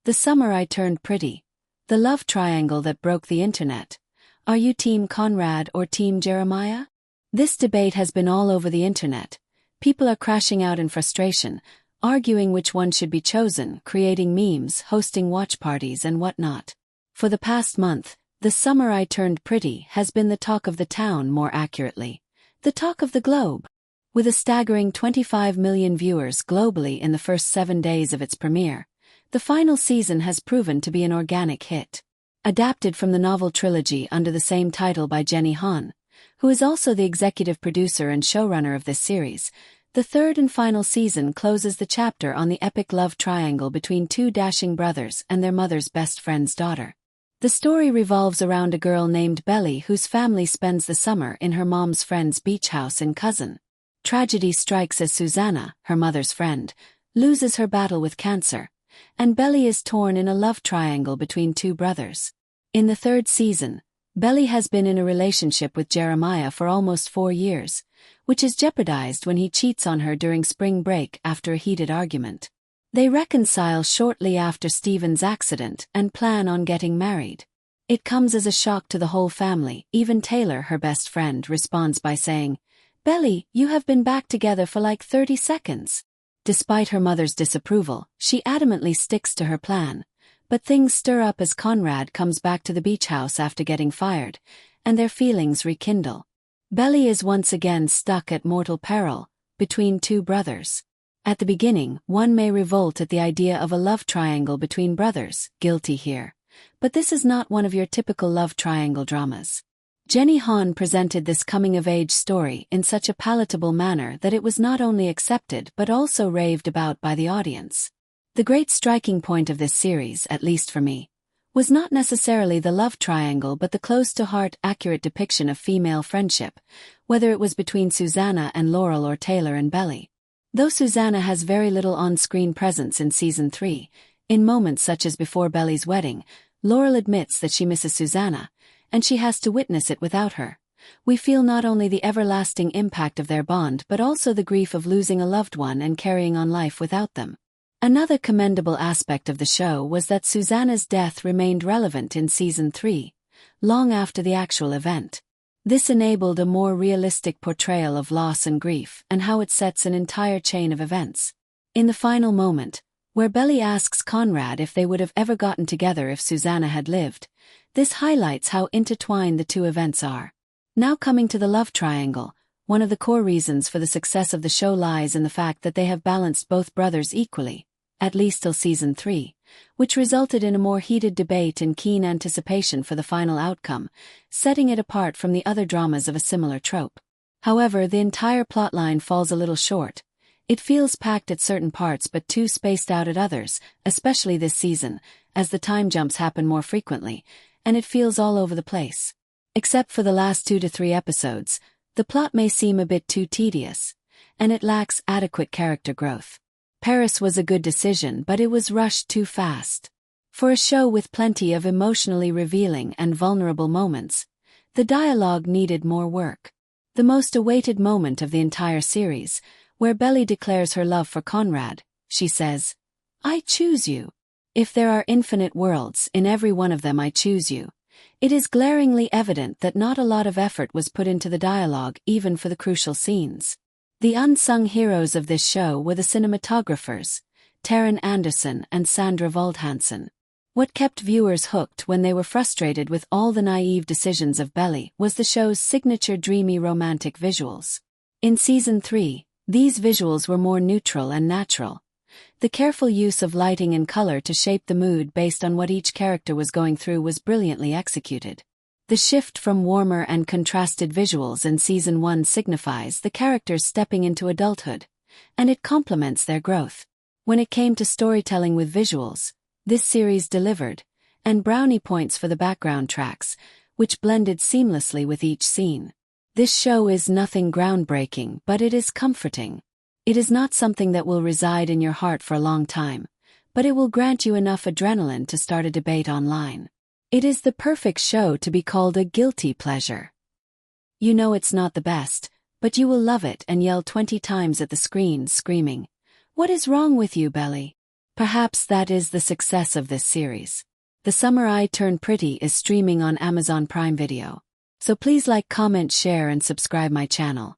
The summer I turned pretty. The love triangle that broke the internet. Are you Team Conrad or Team Jeremiah? This debate has been all over the internet. People are crashing out in frustration, arguing which one should be chosen, creating memes, hosting watch parties and whatnot. For the past month, the summer I turned pretty has been the talk of the town, more accurately. The talk of the globe. With a staggering 25 million viewers globally in the first 7 days of its premiere, the final season has proven to be an organic hit. Adapted from the novel trilogy under the same title by Jenny Han, who is also the executive producer and showrunner of this series, the third and final season closes the chapter on the epic love triangle between two dashing brothers and their mother's best friend's daughter. The story revolves around a girl named Belly whose family spends the summer in her mom's friend's beach house in Cousin. Tragedy strikes as Susanna, her mother's friend, loses her battle with cancer, and Belly is torn in a love triangle between two brothers. In the third season, Belly has been in a relationship with Jeremiah for almost 4 years, which is jeopardized when he cheats on her during spring break after a heated argument. They reconcile shortly after Stephen's accident and plan on getting married. It comes as a shock to the whole family. Even Taylor, her best friend, responds by saying, "Belly, you have been back together for like 30 seconds. Despite her mother's disapproval, she adamantly sticks to her plan. But things stir up as Conrad comes back to the beach house after getting fired, and their feelings rekindle. Belly is once again stuck at mortal peril, between two brothers. At the beginning, one may revolt at the idea of a love triangle between brothers, guilty here. But this is not one of your typical love triangle dramas. Jenny Han presented this coming-of-age story in such a palatable manner that it was not only accepted but also raved about by the audience. The great striking point of this series, at least for me, was not necessarily the love triangle but the close-to-heart, accurate depiction of female friendship, whether it was between Susanna and Laurel or Taylor and Belly. Though Susanna has very little on-screen presence in Season 3, in moments such as before Belly's wedding, Laurel admits that she misses Susanna, and she has to witness it without her. We feel not only the everlasting impact of their bond but also the grief of losing a loved one and carrying on life without them. Another commendable aspect of the show was that Susanna's death remained relevant in Season 3, long after the actual event. This enabled a more realistic portrayal of loss and grief and how it sets an entire chain of events. In the final moment, where Belly asks Conrad if they would have ever gotten together if Susanna had lived, this highlights how intertwined the two events are. Now coming to the love triangle, one of the core reasons for the success of the show lies in the fact that they have balanced both brothers equally, at least till Season 3, which resulted in a more heated debate and keen anticipation for the final outcome, setting it apart from the other dramas of a similar trope. However, the entire plotline falls a little short. It feels packed at certain parts but too spaced out at others, especially this season, as the time jumps happen more frequently, and it feels all over the place. Except for the last 2 to 3 episodes, the plot may seem a bit too tedious, and it lacks adequate character growth. Paris was a good decision, but it was rushed too fast. For a show with plenty of emotionally revealing and vulnerable moments, the dialogue needed more work. The most awaited moment of the entire series, where Belly declares her love for Conrad, she says, "I choose you. If there are infinite worlds, in every one of them I choose you." It is glaringly evident that not a lot of effort was put into the dialogue even for the crucial scenes. The unsung heroes of this show were the cinematographers, Taron Anderson and Sandra Waldhansen. What kept viewers hooked when they were frustrated with all the naive decisions of Belly was the show's signature dreamy romantic visuals. In Season 3, these visuals were more neutral and natural. The careful use of lighting and color to shape the mood based on what each character was going through was brilliantly executed. The shift from warmer and contrasted visuals in Season 1 signifies the characters stepping into adulthood, and it complements their growth. When it came to storytelling with visuals, this series delivered, and brownie points for the background tracks, which blended seamlessly with each scene. This show is nothing groundbreaking, but it is comforting. It is not something that will reside in your heart for a long time, but it will grant you enough adrenaline to start a debate online. It is the perfect show to be called a guilty pleasure. You know it's not the best, but you will love it and yell 20 times at the screen, screaming, "What is wrong with you, Belly?" Perhaps that is the success of this series. The Summer I Turn Pretty is streaming on Amazon Prime Video. So please like, comment, share and subscribe my channel.